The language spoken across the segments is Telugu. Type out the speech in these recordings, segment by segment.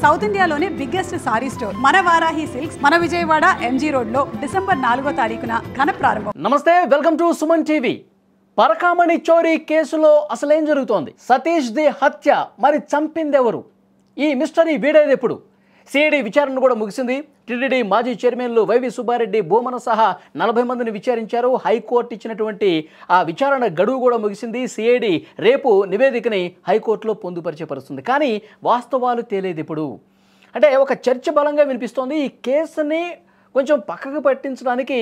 సౌత్ ఇండియాలోనే బిగ్గెస్ట్ సారీ స్టోర్ మన వారాహి సిల్క్స్ మన విజయవాడ ఎంజీ రోడ్ లో డిసెంబర్ 4వ తారీఖున ఘన ప్రారంభం. నమస్తే, welcome to Suman TV. Parakamani చోరీ కేసులో అసలేం జరుగుతోంది? సతీష్ ది హత్య, మరి చంపిందెవరు? ఈ మిస్టరీ వీడేది ఎప్పుడు? సిఐడి విచారణ కూడా ముగిసింది. టీటీడీ మాజీ చైర్మన్లు వైవి సుబ్బారెడ్డి, బోమన సహా 40 మందిని విచారించారు. హైకోర్టు ఇచ్చినటువంటి ఆ విచారణ గడువు కూడా ముగిసింది. సిఐడి రేపు నివేదికని హైకోర్టులో పొందుపరిచే కానీ వాస్తవాలు తేలేది ఇప్పుడు. అంటే ఒక చర్చ బలంగా వినిపిస్తోంది. ఈ కేసుని కొంచెం పక్కకు పట్టించడానికి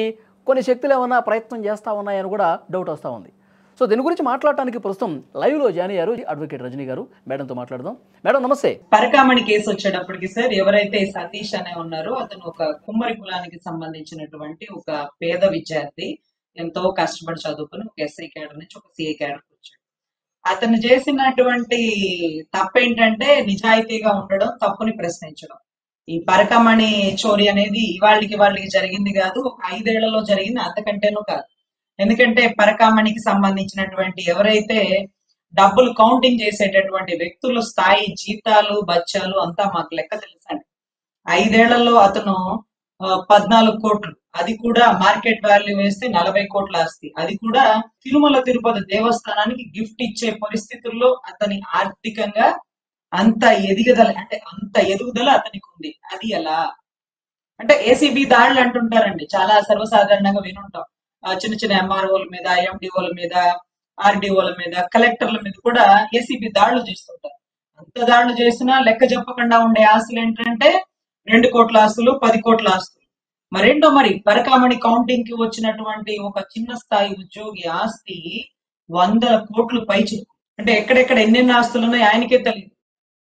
కొన్ని శక్తులు ఏమన్నా ప్రయత్నం చేస్తూ ఉన్నాయని కూడా డౌట్ వస్తూ ఉంది. సో దీని గురించి మాట్లాడటానికి ప్రస్తుతం లైవ్ లో జాయిన్ అయ్యారు అడ్వకేట్ రజనీ గారు. మేడంతో మాట్లాడదాం. మేడం నమస్తే. పరకామణి కేసు వచ్చేటప్పటికి సార్, ఎవరైతే సతీష్ అనే ఉన్నారో అతను ఒక కుమ్మరి కులానికి సంబంధించినటువంటి ఒక పేద విద్యార్థి, ఎంతో కష్టపడి చదువుకుని ఒక ఎస్ఐ క్యాడర్ నుంచి ఒక సిఐ క్యాడర్ వచ్చాడు. అతను చేసినటువంటి తప్పేంటంటే నిజాయితీగా ఉండడం, తప్పుని ప్రశ్నించడం. ఈ పరకామణి చోరీ అనేది వాళ్ళకి జరిగింది కాదు, ఒక 5 ఏళ్లలో జరిగింది, అంతకంటేనూ కాదు. ఎందుకంటే పరకామణికి సంబంధించినటువంటి ఎవరైతే డబ్బులు కౌంటింగ్ చేసేటటువంటి వ్యక్తుల స్థాయి, జీతాలు, బత్యాలు అంతా మాకు లెక్క తెలుసండి. 5 ఏళ్లలో అతను 14 కోట్లు, అది కూడా మార్కెట్ వాల్యూ వేస్తే 40 కోట్ల ఆస్తి, అది కూడా తిరుమల తిరుపతి దేవస్థానానికి గిఫ్ట్ ఇచ్చే పరిస్థితుల్లో అతని ఆర్థికంగా అంత ఎదుగుదల అతనికి ఉంది. అది ఎలా అంటే ఏసీబీ దాడులు అంటుంటారండి, చాలా సర్వసాధారణంగా వినుంటాం. చిన్న చిన్న ఎంఆర్ఓల మీద, ఎండిఓల మీద, ఆర్డిఓల మీద, కలెక్టర్ల మీద కూడా ఏసీబీ దాడులు చేస్తుంటారు. అంత దాడులు చేసినా లెక్క చెప్పకుండా ఉండే ఆస్తులు ఏంటంటే 2 కోట్ల ఆస్తులు, 10 కోట్ల ఆస్తులు. మరేంటో మరి పరకామణి కౌంటింగ్ కి వచ్చినటువంటి ఒక చిన్న స్థాయి ఉద్యోగి ఆస్తి 100 కోట్లు పైచి. అంటే ఎక్కడెక్కడ ఎన్నెన్ని ఆస్తులు ఉన్నాయి ఆయనకే తెలియదు.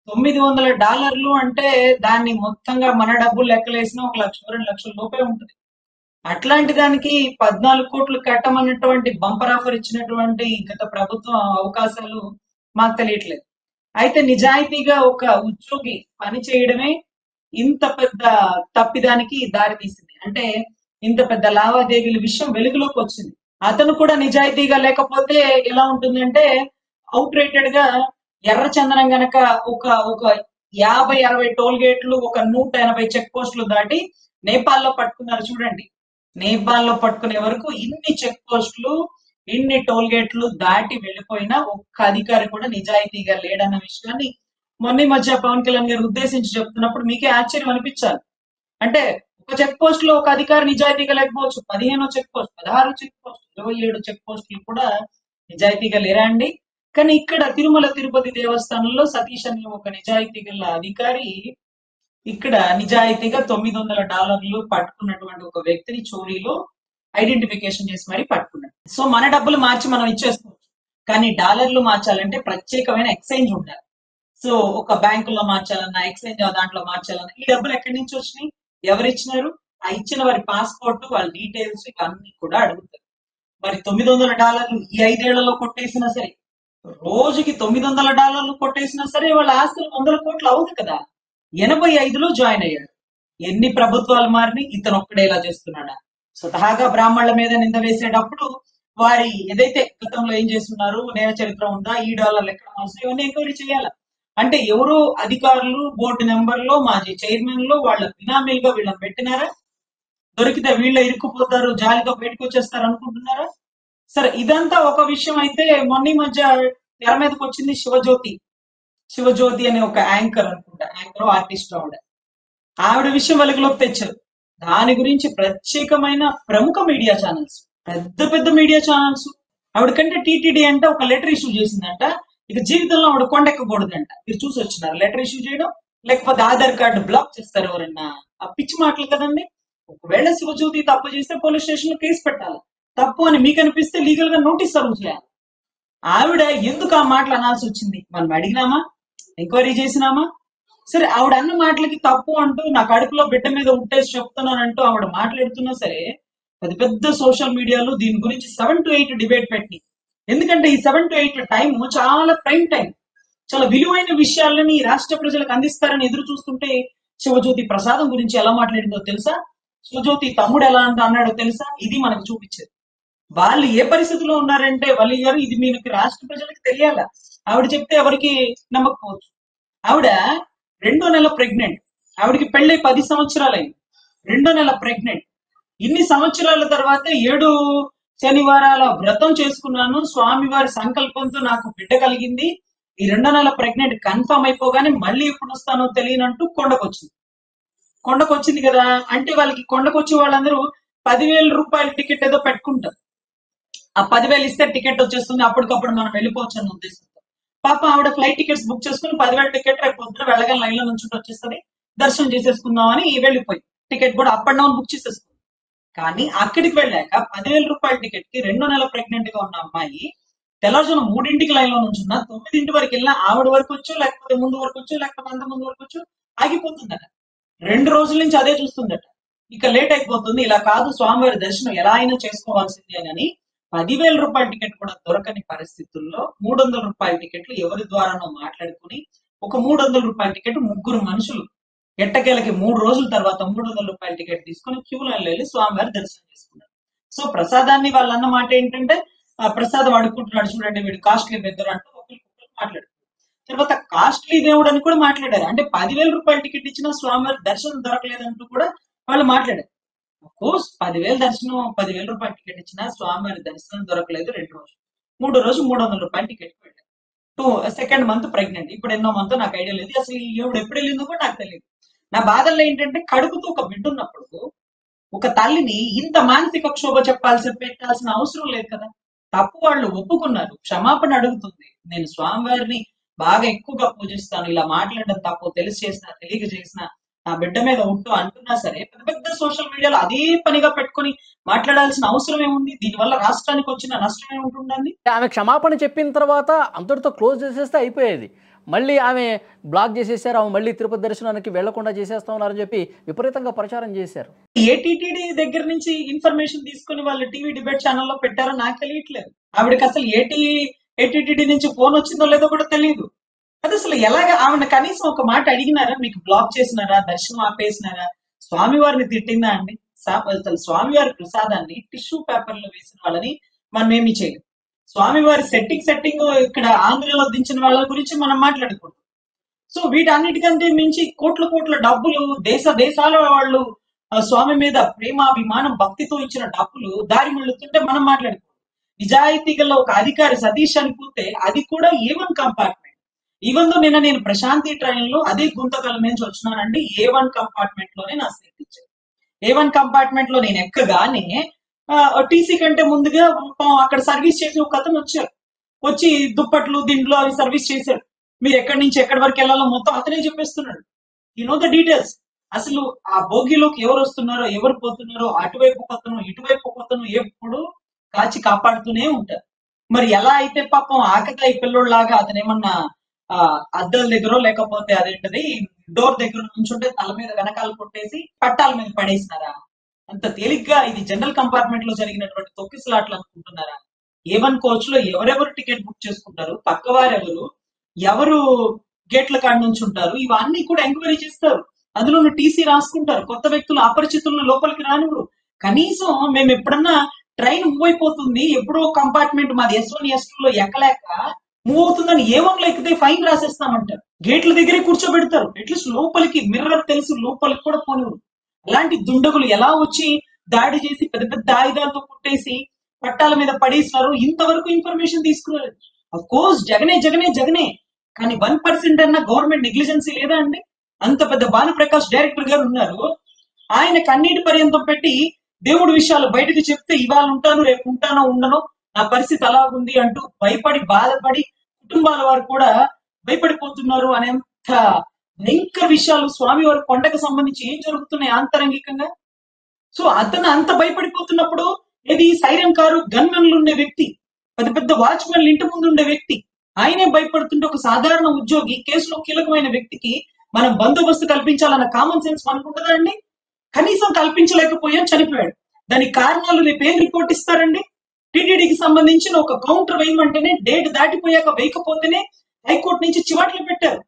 $900 అంటే దాన్ని మొత్తంగా మన డబ్బులు లెక్కలేసినా 1 లక్ష 2 లక్షల లోపే ఉంటుంది. అట్లాంటి దానికి 14 కోట్లు కట్టమన్నటువంటి బంపర్ ఆఫర్ ఇచ్చినటువంటి గత ప్రభుత్వం అవకాశాలు మాకు తెలియట్లేదు. అయితే నిజాయితీగా ఒక ఉద్యోగి పని చేయడమే ఇంత పెద్ద తప్పిదానికి దారి తీసింది. అంటే ఇంత పెద్ద లావాదేవీల విషయం వెలుగులోకి వచ్చింది. అతను కూడా నిజాయితీగా లేకపోతే ఎలా ఉంటుందంటే, అవుట్ రేటెడ్ గా ఎర్రచందనం గనక ఒక 50-60 టోల్ గేట్లు, ఒక 180 చెక్ పోస్టులు దాటి నేపాల్లో పట్టుకున్నారు చూడండి. నేపాల్లో పట్టుకునే వరకు ఇన్ని చెక్ పోస్టులు, ఇన్ని టోల్ గేట్లు దాటి వెళ్ళిపోయినా ఒక్క అధికారి కూడా నిజాయితీగా లేడన్న విషయాన్ని మొన్న మధ్య పవన్ కళ్యాణ్ గారు ఉద్దేశించి చెప్తున్నప్పుడు మీకే ఆశ్చర్యం అనిపించాలి. అంటే ఒక చెక్ పోస్ట్ లో ఒక అధికారి నిజాయితీగా లేకపోవచ్చు, 15 check post, 16 check post, 27 check పోస్టులు కూడా నిజాయితీగా లేరా అండి? కానీ ఇక్కడ తిరుమల తిరుపతి దేవస్థానంలో సతీష్ అనే ఒక నిజాయితీ గల అధికారి ఇక్కడ నిజాయితీగా $900 పట్టుకున్నటువంటి ఒక వ్యక్తిని చోరీలో ఐడెంటిఫికేషన్ చేసి మరి పట్టుకున్నాడు. సో మన డబ్బులు మార్చి మనం ఇచ్చేసుకోవచ్చు, కానీ డాలర్లు మార్చాలంటే ప్రత్యేకమైన ఎక్స్చేంజ్ ఉండాలి. సో ఒక బ్యాంకులో మార్చాలన్నా, ఎక్స్చేంజ్ దాంట్లో మార్చాలన్నా ఈ డబ్బులు ఎక్కడి నుంచి వచ్చినాయి, ఎవరు ఇచ్చినారు, ఆ ఇచ్చిన వారి పాస్పోర్ట్, వాళ్ళ డీటెయిల్స్ ఇవన్నీ కూడా అడుగుతారు. మరి $900 ఈ 5 ఏళ్లలో కొట్టేసినా సరే, రోజుకి $900 కొట్టేసినా సరే వాళ్ళ ఆస్తులు 100 కోట్లు అవుతుంది కదా. 85లో జాయిన్ అయ్యాడు. ఎన్ని ప్రభుత్వాలు మారిని ఇతను ఒక్కడే ఇలా చేస్తున్నాడా? స్వతహాగా బ్రాహ్మణుల మీద నింద వేసేటప్పుడు వారి ఏదైతే గతంలో ఏం చేస్తున్నారు, నేర చరిత్ర ఉందా, ఈ డాలర్లు ఎక్కడ అవసరం, ఇవన్నీ ఎంక్వైరీ చేయాలి. అంటే ఎవరు అధికారులు, బోర్డు మెంబర్లు, మాజీ చైర్మన్లు వాళ్ళ బినామీలుగా వీళ్ళని పెట్టినారా? దొరికితే వీళ్ళే ఇరుక్కుపోతారు, జాలిగా బయటకు వచ్చేస్తారు అనుకుంటున్నారా? సరే, ఇదంతా ఒక విషయం అయితే మొన్న మధ్య తెర మీదకి వచ్చింది శివజ్యోతి అనే ఒక యాంకర్ అనుకుంటా, యాంకర్ ఆర్టిస్ట్ ఆవిడ విషయం వెలుగులోకి తెచ్చారు. దాని గురించి ప్రత్యేకమైన ప్రముఖ మీడియా ఛానల్స్, పెద్ద మీడియా ఛానల్స్ ఆవిడ కంటే టీటీడీ అంటే ఒక లెటర్ ఇష్యూ చేసిందంట. ఇక జీవితంలో ఆవిడ కొండెక్కకూడదంట. మీరు చూసి వచ్చినారు లెటర్ ఇష్యూ చేయడం, లేకపోతే ఆధార్ కార్డు బ్లాక్ చేస్తారు ఎవరన్నా, ఆ పిచ్చి మాటలు కదండి. ఒకవేళ శివజ్యోతి తప్పు చేస్తే పోలీస్ స్టేషన్ లో కేసు పెట్టాలి, తప్పు అని మీకు అనిపిస్తే లీగల్ గా నోటీస్ సర్వ్ చేయాలి. ఆవిడ ఎందుకు ఆ మాటలు అనాల్సి వచ్చింది? మనం అడిగినామా, ఎంక్వైరీ చేసినామా? సరే, ఆవిడ అన్న మాటలకి తప్పు అంటూ నా కడుపులో బిడ్డ మీద ఉట్టేసి చెప్తున్నానంటూ ఆవిడ మాట్లాడుతున్నా సరే, పెద్ద సోషల్ మీడియాలో దీని గురించి 7 to 8 డిబేట్ పెట్టి, ఎందుకంటే ఈ 7 to 8 టైం చాలా ప్రైమ్ టైం, చాలా విలువైన విషయాలని రాష్ట్ర ప్రజలకు అందిస్తారని ఎదురు చూస్తుంటే శివజ్యోతి ప్రసాదం గురించి ఎలా మాట్లాడిందో తెలుసా? శివజ్యోతి తమ్ముడు ఎలా అన్నాడో తెలుసా? ఇది మనకు చూపించేది. వాళ్ళు ఏ పరిస్థితిలో ఉన్నారంటే వల్లి గారు, ఇది మీకు రాష్ట్ర ప్రజలకు తెలియాల. ఆవిడ చెప్తే ఎవరికి నమ్మకపోవచ్చు. ఆవిడ రెండో నెల ప్రెగ్నెంట్. ఆవిడకి పెళ్ళై 10 సంవత్సరాలైంది. రెండో నెల ప్రెగ్నెంట్. ఇన్ని సంవత్సరాల తర్వాత 7 శనివారాల వ్రతం చేసుకున్నాను. స్వామివారి సంకల్పంతో నాకు బిడ్డ కలిగింది. ఈ రెండో నెల ప్రెగ్నెంట్ కన్ఫర్మ్ అయిపోగానే మళ్ళీ ఎప్పుడు వస్తానో తెలియనంటూ కొండకొచ్చింది. కొండకొచ్చింది కదా అంటే వాళ్ళకి కొండకొచ్చి వాళ్ళందరూ 10,000 రూపాయల టికెట్ ఏదో పెట్టుకుంటారు. ఆ 10,000 ఇస్తే టికెట్ వచ్చేస్తుంది, అప్పటికప్పుడు మనం వెళ్ళిపోవచ్చు అన్న ఉద్దేశంతో. పాప ఆవిడ ఫ్లైట్ టికెట్స్ బుక్ చేసుకుని 10,000 టికెట్ రేపు పొద్దున వెళ్ళగానే లైన్ లో నుంచి వచ్చేస్తుంది, దర్శనం చేసేసుకుందాం అని వెళ్ళిపోయి టికెట్ కూడా అప్ అండ్ డౌన్ బుక్ చేసేసుకుంది. కానీ అక్కడికి వెళ్ళాక 10,000 రూపాయల టికెట్ కి రెండో నెల ప్రెగ్నెంట్ గా ఉన్న అమ్మాయి తెల్లవారుజామున 3ంటికి లైన్ లో నుంచి 9 వరకు వెళ్ళినా ఆవిడ వరకు వచ్చో లేకపోతే ముందు వరకు వచ్చో లేకపోతే అంత ముందు వరకు వచ్చో ఆగిపోతుందట. 2 రోజుల నుంచి అదే చూస్తుందట. ఇక లేట్ అయిపోతుంది, ఇలా కాదు స్వామివారి దర్శనం ఎలా అయినా చేసుకోవాల్సిందే అని 10,000 రూపాయల టికెట్ కూడా దొరకని పరిస్థితుల్లో 300 రూపాయల టికెట్లు ఎవరి ద్వారానో మాట్లాడుకుని ఒక 300 రూపాయల టికెట్ ముగ్గురు మనుషులు ఎట్టకేలకి 3 రోజుల తర్వాత 300 రూపాయల టికెట్ తీసుకుని క్యూ లైన్ లో వెళ్ళి స్వామివారి దర్శనం చేసుకున్నారు. సో ప్రసాదాన్ని వాళ్ళు అన్న మాట ఏంటంటే ప్రసాదం అడుక్కుంటున్నాడు చూడండి వీడు కాస్ట్లీ బెద్దరు అంటూ ఒకరికొకరు మాట్లాడారు. తర్వాత కాస్ట్లీ దేవుడు అని కూడా మాట్లాడారు. అంటే 10,000 రూపాయల టికెట్ ఇచ్చినా స్వామివారి దర్శనం దొరకలేదంటూ కూడా వాళ్ళు మాట్లాడారు. కోర్స్ 10,000 దర్శనం 10,000 రూపాయల టికెట్ ఇచ్చినా స్వామివారి దర్శనం దొరకలేదు 2 రోజులు. 3 రోజు 300 రూపాయల టికెట్ పెట్టారు. Second month pregnant. ఇప్పుడు ఎన్నో మంత్ నాకు ఐడియా లేదు, అసలు ఈవిడ ఎప్పుడు వెళ్ళిందో కూడా నాకు తెలియదు. నా బాధల్లో ఏంటంటే కడుపుతో ఒక బిడ్డ ఉన్నప్పుడు ఒక తల్లిని ఇంత మానసిక క్షోభ పెట్టాల్సిన అవసరం లేదు కదా. తప్పు వాళ్ళు ఒప్పుకున్నారు, క్షమాపణ అడుగుతుంది. నేను స్వామివారిని బాగా ఎక్కువగా పూజిస్తాను, ఇలా మాట్లాడడం తప్పు, తెలిసి చేసిన తెలియక చేసిన, నా బిడ్డ మీద ఉంటూ అంటున్నా సరే పెద్ద పెద్ద సోషల్ మీడియాలో అదే పనిగా పెట్టుకుని మాట్లాడాల్సిన అవసరం ఏముంది? దీనివల్ల రాష్ట్రానికి వచ్చిన నష్టం ఏముంటుందండి? ఆమె క్షమాపణ చెప్పిన తర్వాత అంతటితో క్లోజ్ చేసేస్తే అయిపోయేది. మళ్ళీ ఆమె బ్లాక్ చేసేసారు, ఆమె మళ్ళీ తిరుపతి దర్శనానికి వెళ్లకుండా చేసేస్తామని చెప్పి విపరీతంగా ప్రచారం చేశారు. ఏటీటీడీ దగ్గర నుంచి ఇన్ఫర్మేషన్ తీసుకుని వాళ్ళు టీవీ డిబేట్ ఛానల్లో పెట్టారో నాకు తెలియట్లేదు. ఆవిడకి అసలు ఏటీటీడీ నుంచి ఫోన్ వచ్చిందో లేదో కూడా తెలియదు. అది అసలు ఎలాగ ఆవిడ కనీసం ఒక మాట అడిగినారా? మీకు బ్లాక్ చేసినారా, దర్శనం ఆపేసినారా, స్వామివారిని తిట్టిందా అండి? స్వామివారి ప్రసాదాన్ని టిష్యూ పేపర్ లో వేసిన వాళ్ళని మనం ఏమి చేయలేం. స్వామివారి సెట్టింగ్ ఇక్కడ ఆంధ్రలో దించిన వాళ్ళ గురించి మనం మాట్లాడకూడదు. సో వీటన్నిటికంటే మించి కోట్ల డబ్బులు దేశాల వాళ్ళు స్వామి మీద ప్రేమ అభిమానం భక్తితో ఇచ్చిన డబ్బులు దారి మళ్ళుతుంటే మనం మాట్లాడుకోవాలి. నిజాయితీ గల ఒక అధికారి సతీష్ అనిపోతే అది కూడా A1 కంపార్ట్మెంట్. ఈవెన్ దో నేను ప్రశాంతి ట్రైన్ లో అదే గుంతకల్ నుంచి వచ్చినానండి. A1 కంపార్ట్మెంట్ లోనే నా సీట్ ఇచ్చారు. A1 కంపార్ట్మెంట్ లో నేను ఎక్కగానే టీసీ కంటే ముందుగా అక్కడ సర్వీస్ చేసి ఒక అతను వచ్చారు. వచ్చి దుప్పట్లు దిండ్లు అవి సర్వీస్ చేశాడు. మీరు ఎక్కడి నుంచి ఎక్కడి వరకు వెళ్ళాలో మొత్తం అతనే చెప్పేస్తున్నాడు. You know the details. అసలు ఆ బోగిలోకి ఎవరు వస్తున్నారో ఎవరు పోతున్నారో అటువైపు కొత్తను ఇటువైపు కొత్తను ఎప్పుడు కాచి కాపాడుతూనే ఉంటారు. మరి ఎలా అయితే పాపం ఆకతాయి పిల్లోళ్ళలాగా అతను ఏమన్నా అద్దాల దగ్గర లేకపోతే అదేంటది డోర్ దగ్గర నుంచుంటే తల మీద వెనకాల కొట్టేసి పట్టాల మీద పడేసినారా? అంత తేలిగ్గా ఇది జనరల్ కంపార్ట్మెంట్ లో జరిగినటువంటి తొక్కిసలాట్లు అనుకుంటున్నారా? A1 కోచ్ లో ఎవరెవరు టికెట్ బుక్ చేసుకుంటారు, పక్కవారెవరు, ఎవరు గేట్ల కాడ నుంచి ఉంటారు, ఇవన్నీ కూడా ఎంక్వైరీ చేస్తారు. అందులో టీసీ రాసుకుంటారు. కొత్త వ్యక్తులు అపరిచితులను లోపలికి రానివ్వరు. కనీసం మేము ఎప్పుడన్నా ట్రైన్ మూవ్ అయిపోతుంది, ఎప్పుడో కంపార్ట్మెంట్ మాది S1 S2 లో ఎక్కలేక మూవ్ అవుతుందని A1 లో ఎక్కితే ఫైన్ రాసేస్తామంటారు. గేట్ల దగ్గరే కూర్చోబెడతారు. అట్లీస్ట్ లోపలికి మిర్రర్ తెలుసు లోపలికి కూడా పోనివ్వరు. అలాంటి దుండగులు ఎలా వచ్చి దాడి చేసి పెద్ద పెద్ద ఆయుధాలతో కుట్టేసి పట్టాల మీద పడేసినారు ఇంతవరకు ఇన్ఫర్మేషన్ తీసుకున్నారు. అఫ్ కోర్స్ జగనే కానీ 1% అన్న గవర్నమెంట్ నెగ్లిజెన్సీ లేదా అండి? అంత పెద్ద భానుప్రకాష్ డైరెక్టర్ గారు ఉన్నారు. ఆయన కన్నీటి పర్యంతం పెట్టి దేవుడి విషయాలు బయటకు చెప్తే ఇవాళ ఉంటాను రేపు ఉంటానో ఉండనో నా పరిస్థితి అలాగుంది అంటూ భయపడి బాధపడి కుటుంబాల వారు కూడా భయపడిపోతున్నారు అనేంత భయంకర విషయాలు స్వామివారి కొండకు సంబంధించి ఏం జరుగుతున్నాయి ఆంతరంగికంగా. సో అతను అంత భయపడిపోతున్నప్పుడు ఏది సైరన్ కారు గన్మెన్లు ఉండే వ్యక్తి, పెద్ద పెద్ద వాచ్మెన్లు ఇంటి ముందు ఉండే వ్యక్తి, ఆయనే భయపడుతుంటే ఒక సాధారణ ఉద్యోగి కేసులో కీలకమైన వ్యక్తికి మనం బందోబస్తు కల్పించాలన్న కామన్ సెన్స్ మనకు ఉంటుందా అండి? కనీసం కల్పించలేకపోయాం, చనిపోయాడు. దానికి కారణాలు రేపు ఏం రిపోర్ట్ ఇస్తారండి? టీటీడీకి సంబంధించిన ఒక కౌంటర్ వేయమంటేనే డేట్ దాటిపోయాక వేయకపోతేనే హైకోర్టు నుంచి చివాట్లు పెట్టారు.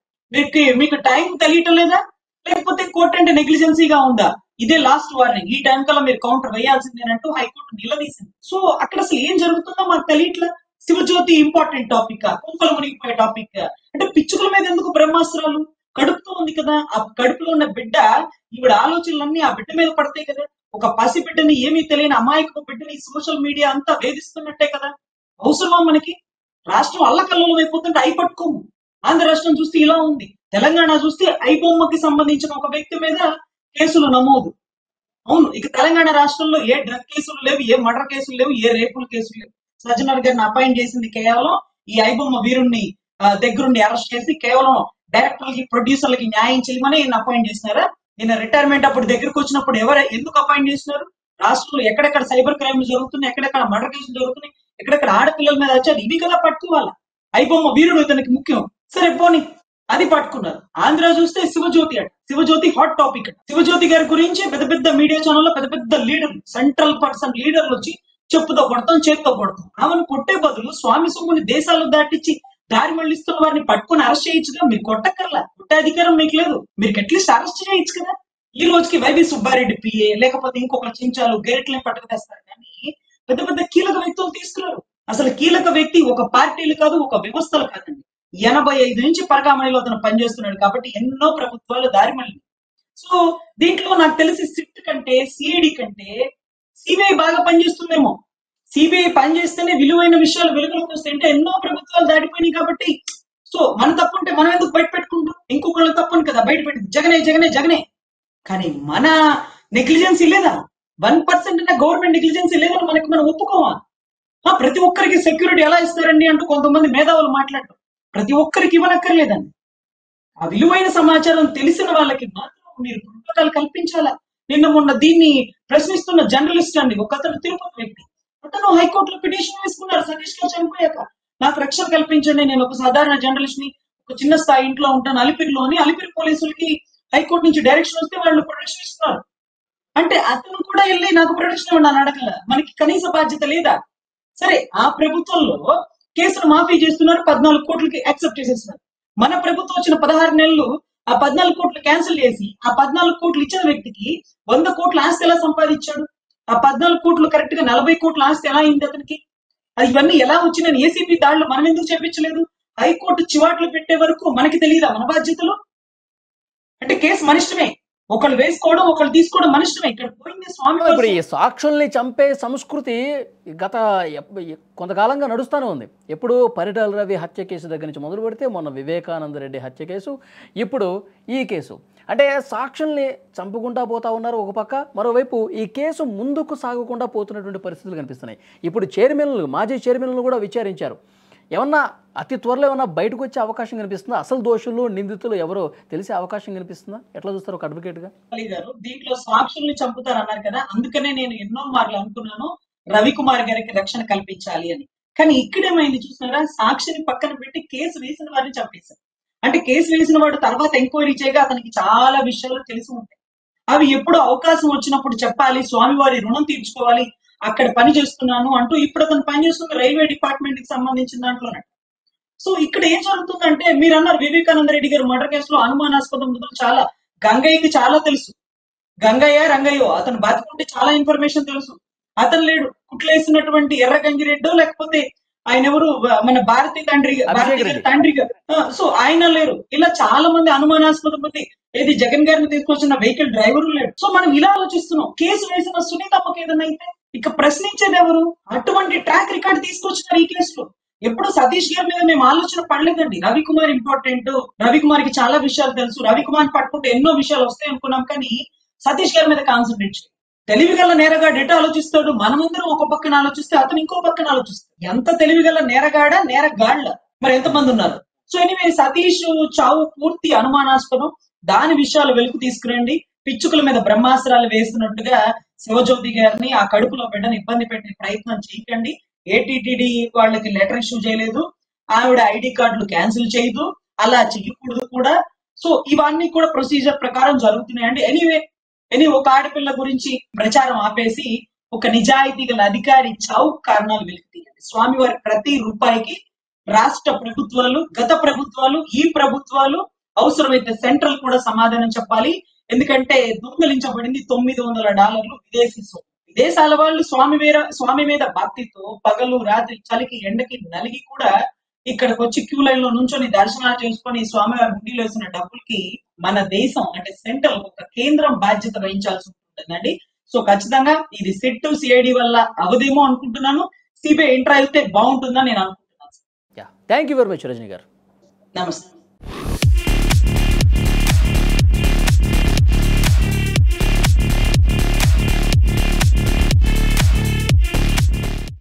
మీకు టైం తెలియటం లేదా, లేకపోతే కోర్టు అంటే నెగ్లిజెన్సీగా ఉందా? ఇదే లాస్ట్ వార్నింగ్, ఈ టైం కల్లా మీరు కౌంటర్ వేయాల్సిందేనంటూ హైకోర్టు నిలదీసింది. సో అక్కడ అసలు ఏం జరుగుతుందో మాకు తెలియట్లా. శివజ్యోతి ఇంపార్టెంట్ టాపిక్, కుంపలు మునిగిపోయే టాపిక్ అంటే పిచ్చుకల మీద ఎందుకు బ్రహ్మాస్త్రాలు? కడుపుతో ఉంది కదా, ఆ కడుపులో ఉన్న బిడ్డ, ఈవిడ ఆలోచనలన్నీ ఆ బిడ్డ మీద పడతాయి కదా. ఒక పసి బిడ్డని, ఏమీ తెలియని అమాయకపు బిడ్డని సోషల్ మీడియా అంతా వేధిస్తున్నట్టే కదా. అవసరమా మనకి? రాష్ట్రం అల్లకల్లోలం అయిపోతుంటే అయి పట్టుకోము. ఆంధ్ర రాష్ట్రం చూస్తే ఇలా ఉంది, తెలంగాణ చూస్తే ఐబొమ్మకి సంబంధించిన ఒక వ్యక్తి మీద కేసులు నమోదు. అవును, ఇక తెలంగాణ రాష్ట్రంలో ఏ డ్రగ్ కేసులు లేవు, ఏ మర్డర్ కేసులు లేవు, ఏ రేపుల కేసులు లేవు. సజ్జనర్ గారిని అపాయింట్ చేసింది కేవలం ఈ ఐబొమ్మ వీరుణ్ణి దగ్గరుండి అరెస్ట్ చేసి కేవలం డైరెక్టర్లకి, ప్రొడ్యూసర్లకి న్యాయం చేయమని ఈయన అపాయింట్ చేసినారా? ఈయన రిటైర్మెంట్ అప్పుడు దగ్గరకు వచ్చినప్పుడు ఎందుకు అపాయింట్ చేసినారు? రాష్ట్రంలో ఎక్కడెక్కడ సైబర్ క్రైమ్ జరుగుతున్నాయి, ఎక్కడెక్కడ మర్డర్ కేసులు జరుగుతున్నాయి, ఎక్కడెక్కడ ఆడపిల్లల మీద వచ్చారు, ఇవి కదా పట్టుకోవాలి. ఐబొమ్మ వీరుడు ఇతనికి ముఖ్యం. సరే పోనీ, అది పట్టుకున్నారు. ఆంధ్ర చూస్తే శివజ్యోతి అట, శివజ్యోతి హాట్ టాపిక్ అట. శివజ్యోతి గారి గురించి పెద్ద పెద్ద మీడియా ఛానల్లో పెద్ద పెద్ద లీడర్లు, సెంట్రల్ పర్సన్ లీడర్లు వచ్చి చెప్పుతో కొడతాం, చేతితో కొడతాం. ఆమెను కొట్టే బదులు స్వామి సొమ్ముని దేశాలు దాటించి దారి మళ్లిస్తున్న వారిని పట్టుకుని అరెస్ట్ చేయొచ్చుగా. మీరు కొట్టక్కర్లా, కొట్టే అధికారం మీకు లేదు. మీరు అట్లీస్ట్ అరెస్ట్ చేయొచ్చు కదా. ఈ రోజుకి వైవి సుబ్బారెడ్డి పిఏ లేకపోతే ఇంకొక చించాలు గెరెట్లని పట్టుకు తెస్తారు, కానీ పెద్ద పెద్ద కీలక వ్యక్తులు తీసుకురారు. అసలు కీలక వ్యక్తి ఒక పార్టీలు కాదు, ఒక వ్యవస్థలు కాదండి. 85 నుంచి పరకామణిలో అతను పనిచేస్తున్నాడు కాబట్టి ఎన్నో ప్రభుత్వాలు దారి మళ్ళీ. సో దీంట్లో నాకు తెలిసి సిట్ కంటే సిఐడి కంటే సిబిఐ బాగా పనిచేస్తుందేమో. సిబిఐ పనిచేస్తేనే విలువైన విషయాలు వెలుగులోకి వస్తాయంటే ఎన్నో ప్రభుత్వాలు దాటిపోయినాయి కాబట్టి. సో మన తప్పు ఉంటే మనం ఎందుకు బయట పెట్టుకుంటాం? ఇంకొకళ్ళు తప్పుని కదా బయట పెట్టింది. జగనే జగనే జగనే. కానీ మన నెగ్లిజెన్సీ లేదా? 1% అన్న గవర్నమెంట్ నెగ్లిజెన్సీ లేదని మనం ఒప్పుకోవా? ప్రతి ఒక్కరికి సెక్యూరిటీ ఎలా ఇస్తారండి అంటూ కొంతమంది మేధావులు మాట్లాడటం. ప్రతి ఒక్కరికి ఇవ్వనక్కర్లేదండి. ఆ విలువైన సమాచారం తెలిసిన వాళ్ళకి మాత్రం మీరు ప్రోటోకాల్ కల్పించాలా. నిన్న మొన్న దీన్ని ప్రశ్నిస్తున్న జర్నలిస్ట్ అండి, ఒక అతను తిరుపతి వ్యక్తి, అతను హైకోర్టులో పిటిషన్ వేసుకున్నారు సతీష్ గారు చనిపోయాక. నాకు రక్షణ కల్పించండి, నేను ఒక సాధారణ జర్నలిస్ట్ ని, ఒక చిన్న స్థాయి ఇంట్లో ఉంటాను అలిపిరిలోని. అలిపిరి పోలీసులకి హైకోర్టు నుంచి డైరెక్షన్ వస్తే వాళ్ళు ప్రొటెక్షన్ ఇస్తున్నారు. అంటే అతను కూడా వెళ్ళి నాకు ప్రొటెక్షన్ ఇవ్వండి అడగల. మనకి కనీస బాధ్యత లేదా? సరే, ఆ ప్రభుత్వంలో కేసులు మాఫీ చేస్తున్నారు, 14 కోట్లకి యాక్సెప్ట్ చేసేస్తున్నారు. మన ప్రభుత్వం వచ్చిన 16 నెలలు ఆ 14 కోట్లు క్యాన్సిల్ చేసి ఆ 14 కోట్లు ఇచ్చిన వ్యక్తికి 100 కోట్ల ఆస్తి ఎలా సంపాదించాడు? ఆ 14 కోట్లు కరెక్ట్ గా 40 కోట్ల ఆస్తి ఎలా అయింది అతనికి? అది ఇవన్నీ ఎలా వచ్చినాయి? ఏసీపీ దాడులు మనం ఎందుకు చేపించలేదు? హైకోర్టు చివాట్లు పెట్టే వరకు మనకి తెలియదా మన బాధ్యతలు? అంటే కేసు మనిష్టమే, ఒకళ్ళు వేసుకోవడం ఒకళ్ళు తీసుకోవడం మనిష్టమే. ఇక్కడ పోయింది స్వామి. ఇప్పుడు ఈ సాక్షుల్ని చంపే సంస్కృతి గత కొంతకాలంగా నడుస్తూనే ఉంది. ఎప్పుడు పరిటాల రవి హత్య కేసు దగ్గర నుంచి మొదలు పెడితే మొన్న వివేకానంద రెడ్డి హత్య కేసు, ఇప్పుడు ఈ కేసు. అంటే సాక్షుల్ని చంపుకుంటా పోతా ఉన్నారు ఒక పక్క, మరోవైపు ఈ కేసు ముందుకు సాగకుండా పోతున్నటువంటి పరిస్థితులు కనిపిస్తున్నాయి. ఇప్పుడు చైర్మన్లు, మాజీ చైర్మన్లు కూడా విచారించారు. ఏమన్నా అతి త్వరలో ఏమన్నా బయటకు వచ్చే అవకాశం కనిపిస్తుందా? అసలు దోషులు, నిందితులు ఎవరో తెలిసే అవకాశం కనిపిస్తుందా? ఎట్లా చూస్తారు ఒక అడ్వకేట్ గా? దీంట్లో సాక్షుల్ని చంపుతారు అన్నారు కదా, అందుకనే నేను ఎన్నో మార్లు అనుకున్నాను రవికుమార్ గారికి రక్షణ కల్పించాలి అని. కానీ ఇక్కడేమైంది చూస్తున్నారా? సాక్షిని పక్కన పెట్టి కేసు వేసిన వారిని చంపేశారు. అంటే కేసు వేసిన వాడు తర్వాత ఎంక్వైరీ చేయగా అతనికి చాలా విషయాలు తెలిసి ఉంటాయి. అవి ఎప్పుడు అవకాశం వచ్చినప్పుడు చెప్పాలి, స్వామివారి రుణం తీర్చుకోవాలి, అక్కడ పని చేస్తున్నాను అంటూ. ఇప్పుడు అతను పనిచేస్తున్న రైల్వే డిపార్ట్మెంట్ కి సంబంధించిన దాంట్లోనే. సో ఇక్కడ ఏం జరుగుతుందంటే, మీరు అన్నారు వివేకానంద రెడ్డి గారు మర్డర్ కేసులో అనుమానాస్పద మృతులు చాలా. గంగయ్యకి చాలా తెలుసు, గంగయ్య రంగయ్యో అతను బతుకుంటే చాలా ఇన్ఫర్మేషన్ తెలుసు. అతను లేడు. కుట్లేసినటువంటి ఎర్ర గంగిరెడ్డో లేకపోతే ఆయన ఎవరు, మన భారతీ తండ్రిగా. సో ఆయన లేరు. ఇలా చాలా మంది అనుమానాస్పద మంది. ఏది జగన్ గారిని తీసుకొచ్చిన వెహికల్ డ్రైవర్ లేడు. సో మనం ఇలా ఆలోచిస్తున్నాం. కేసు వేసిన సునీతమ్మకి ఏదైనా అయితే ఇక ప్రశ్నించేది ఎవరు? అటువంటి ట్రాక్ రికార్డ్ తీసుకొచ్చినారు ఈ కేసులో. ఎప్పుడు సతీష్ గారి మీద మేము ఆలోచన పడలేదండి. రవికుమార్ ఇంపార్టెంట్, రవికుమార్కి చాలా విషయాలు తెలుసు, రవికుమార్ పట్టుకుంటే ఎన్నో విషయాలు వస్తాయి అనుకున్నాం. కానీ సతీష్ గారి మీద కాన్సన్ట్రేట్ చేయాలి. తెలివిగల నేరగాడు ఎటు ఆలోచిస్తాడు? మనమందరం ఒక పక్కన ఆలోచిస్తే అతను ఇంకో పక్కన ఆలోచిస్తాడు. ఎంత తెలివిగల నేరగాడ నేరగాళ్ళ మరి ఎంతమంది ఉన్నారు? సో ఎనివే, సతీష్ చావు పూర్తి అనుమానాస్పదం. దాని విషయాలు వెలుగు తీసుకురండి. పిచ్చుకల మీద బ్రహ్మాస్త్రాలు వేస్తున్నట్టుగా శివజ్యోతి గారిని, ఆ కడుపులో బిడ్డని ఇబ్బంది పెట్టే ప్రయత్నం చేయకండి. ఏటీటీడీ వాళ్ళకి లెటర్ ఇష్యూ చేయలేదు, ఆవిడ ఐడి కార్డులు క్యాన్సిల్ చేయదు, అలా చెయ్యకూడదు కూడా. సో ఇవన్నీ కూడా ప్రొసీజర్ ప్రకారం జరుగుతున్నాయండి. ఒక ఆడపిల్ల గురించి ప్రచారం ఆపేసి ఒక నిజాయితీ గల అధికారి చావు కారణాలు వెలికి తీయండి. స్వామివారి ప్రతి రూపాయికి రాష్ట్ర ప్రభుత్వాలు, గత ప్రభుత్వాలు, ఈ ప్రభుత్వాలు, అవసరమైతే సెంట్రల్ కూడా సమాధానం చెప్పాలి. ఎందుకంటే దొంగలించబడింది $900 విదేశీ సొమ్ము. విదేశాల వాళ్ళు స్వామి మీద భక్తితో పగలు రాత్రి చలికి ఎండకి నలిగి కూడా ఇక్కడికి వచ్చి క్యూ లైన్ లో నుంచొని దర్శనాలు చేసుకొని స్వామివారి హుండీలో వేసిన డబ్బులకి మన దేశం అంటే సెంట్రల్ ఒక కేంద్రం బాధ్యత వహించాల్సి ఉంటుందండి. సో ఖచ్చితంగా ఇది సిట్ సిఐడి వల్ల అవదేమో అనుకుంటున్నాను. సిబిఐ ఎంటర్ అయితే బాగుంటుందని నేను అనుకుంటున్నాను. Thank you very much Rajani గారు. నమస్తే.